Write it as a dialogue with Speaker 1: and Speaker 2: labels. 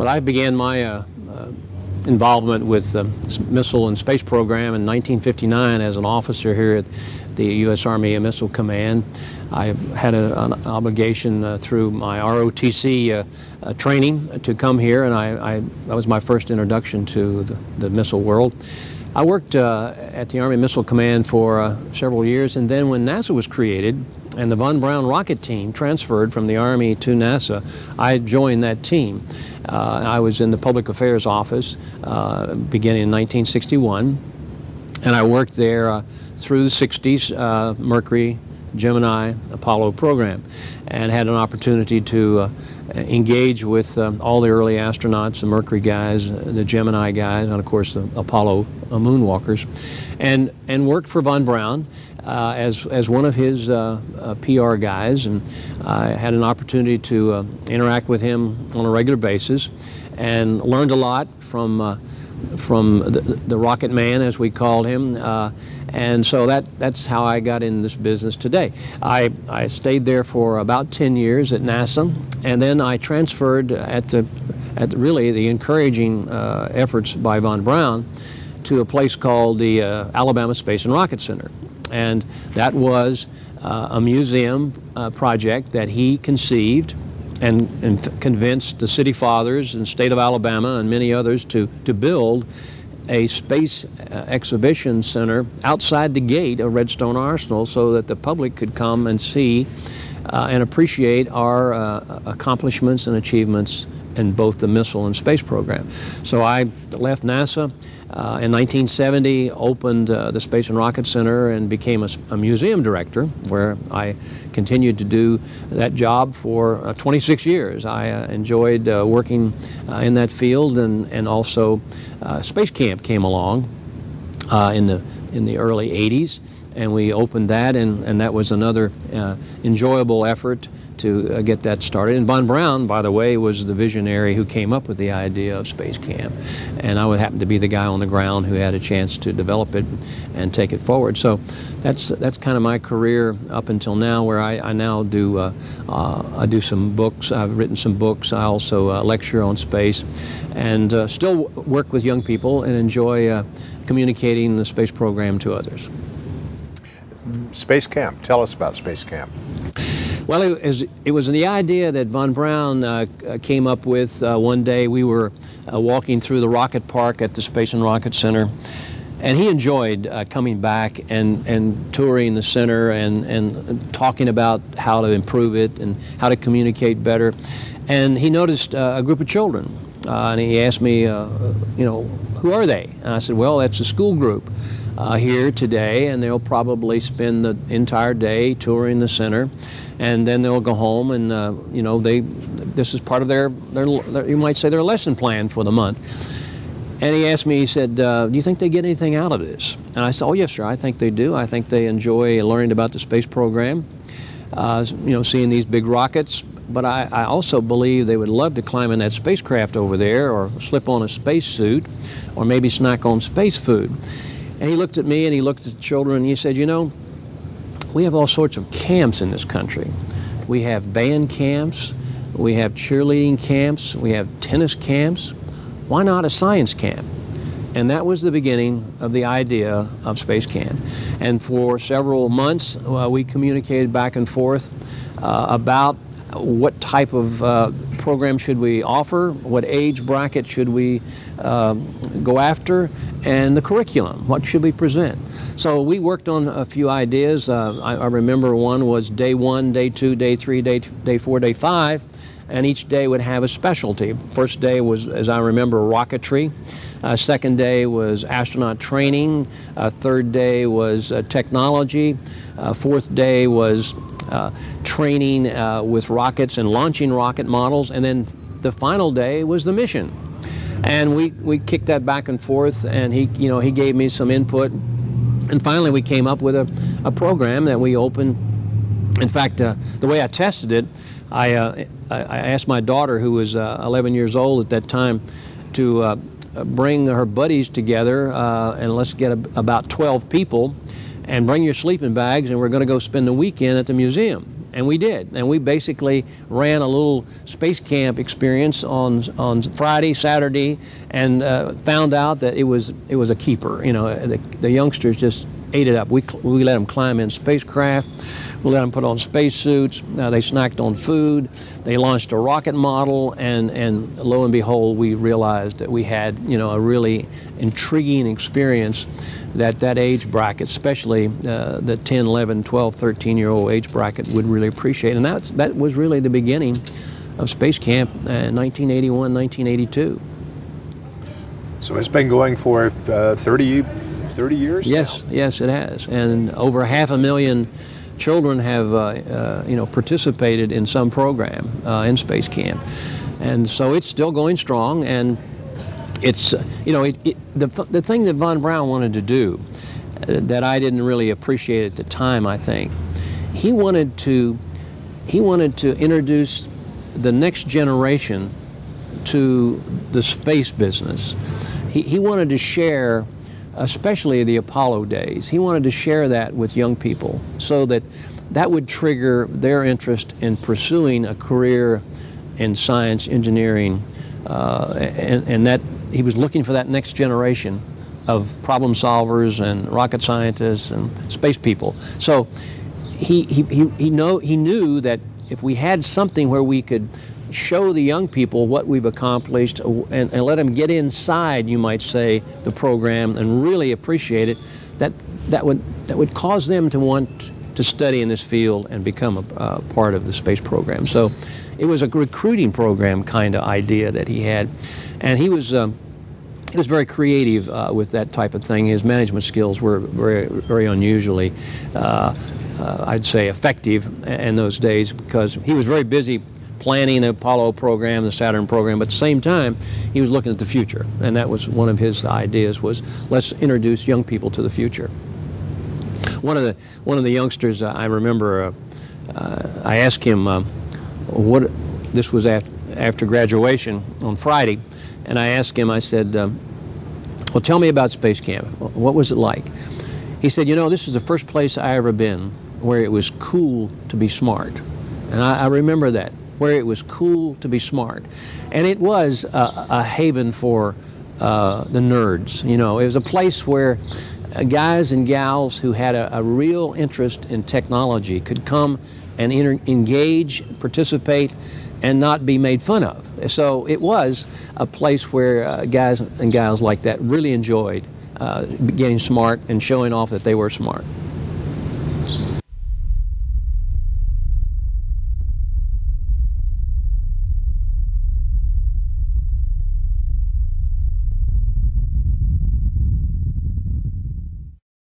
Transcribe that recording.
Speaker 1: But I began my involvement with the Missile and Space Program in 1959 as an officer here at the U.S. Army Missile Command. I had an obligation through my ROTC training to come here, and that was my first introduction to the missile world. I worked at the Army Missile Command for several years, and then when NASA was created and the Von Braun rocket team transferred from the Army to NASA, I joined that team. I was in the Public Affairs Office beginning in 1961, and I worked there through the 60s, Mercury, Gemini, Apollo program, and had an opportunity to engage with all the early astronauts, the Mercury guys, the Gemini guys, and of course the Apollo moonwalkers, and worked for Von Braun as one of his PR guys, and I had an opportunity to interact with him on a regular basis, and learned a lot from the Rocket Man, as we called him, and so that's how I got in this business today. I stayed there for about 10 years at NASA, and then I transferred at really the encouraging efforts by Von Braun to a place called the Alabama Space and Rocket Center, and that was a museum project that he conceived and convinced the city fathers and state of Alabama and many others to build a space exhibition center outside the gate of Redstone Arsenal so that the public could come and see and appreciate our accomplishments and achievements in both the missile and space program. So I left NASA in 1970, opened the Space and Rocket Center, and became a museum director, where I continued to do that job for 26 years. I enjoyed working in that field, and also Space Camp came along in the early 80s, and we opened that, and that was another enjoyable effort to get that started. And Von Braun, by the way, was the visionary who came up with the idea of Space Camp, and I would happen to be the guy on the ground who had a chance to develop it and take it forward. So that's kind of my career up until now, where I now do I do some books. I've written some books. I also lecture on space, and still work with young people and enjoy communicating the space program to others.
Speaker 2: Space Camp. Tell us about Space Camp.
Speaker 1: Well, it was the idea that Von Braun came up with one day. We were walking through the rocket park at the Space and Rocket Center, and he enjoyed coming back and touring the center and talking about how to improve it and how to communicate better. And he noticed a group of children, and he asked me, who are they? And I said, well, that's a school group here today, and they'll probably spend the entire day touring the center, and then they'll go home, and this is part of their you might say their lesson plan for the month. And he asked me, he said, do you think they get anything out of this? And I said, oh yes sir, I think they do. I think they enjoy learning about the space program, seeing these big rockets. But I also believe they would love to climb in that spacecraft over there, or slip on a space suit, or maybe snack on space food. And he looked at me and he looked at the children and he said, we have all sorts of camps in this country. We have band camps, we have cheerleading camps, we have tennis camps. Why not a science camp? And that was the beginning of the idea of Space Camp. And for several months, we communicated back and forth about what type of program should we offer, what age bracket should we go after, and the curriculum, what should we present. So we worked on a few ideas. I remember one was day 1, day 2, day 3, day 4, day 5, and each day would have a specialty. First day was, as I remember, rocketry. Second day was astronaut training. Third day was technology. Fourth day was training with rockets and launching rocket models. And then the final day was the mission. And we kicked that back and forth, and he gave me some input. And finally we came up with a program that we opened. In fact, the way I tested it, I asked my daughter, who was 11 years old at that time, to bring her buddies together, and let's get about 12 people, and bring your sleeping bags, and we're going to go spend the weekend at the museum. And we did. And we basically ran a little space camp experience on Friday, Saturday, and found out that it was a keeper. You know, the youngsters just ate it up. We let them climb in spacecraft. We let them put on spacesuits. They snacked on food. They launched a rocket model, and lo and behold, we realized that we had, you know, a really intriguing experience that age bracket, especially the 10, 11, 12, 13-year-old age bracket, would really appreciate. And that was really the beginning of Space Camp in 1981, 1982.
Speaker 2: So it's been going for 30 years
Speaker 1: Yes,
Speaker 2: now?
Speaker 1: Yes, it has. And over 500,000 children have participated in some program in Space Camp. And so it's still going strong, and it's, the thing that Von Braun wanted to do that I didn't really appreciate at the time, I think, he wanted to introduce the next generation to the space business. He wanted to share, especially the Apollo days, he wanted to share that with young people so that would trigger their interest in pursuing a career in science, engineering, and that he was looking for that next generation of problem solvers and rocket scientists and space people. So he knew that if we had something where we could show the young people what we've accomplished and let them get inside, you might say, the program and really appreciate it, that would cause them to want to study in this field and become a part of the space program. So it was a recruiting program kind of idea that he had, and he was very creative with that type of thing. His management skills were very, very unusually, I'd say, effective in those days, because he was very busy planning the Apollo program, the Saturn program, but at the same time, he was looking at the future. And that was one of his ideas, was let's introduce young people to the future. One of the youngsters, I remember, I asked him this was after graduation on Friday, and I asked him, I said, well, tell me about Space Camp. What was it like? He said, this is the first place I ever been where it was cool to be smart. And I remember that, where it was cool to be smart. And it was a haven for the nerds. It was a place where guys and gals who had a real interest in technology could come and engage, participate, and not be made fun of. So it was a place where guys and gals like that really enjoyed getting smart and showing off that they were smart.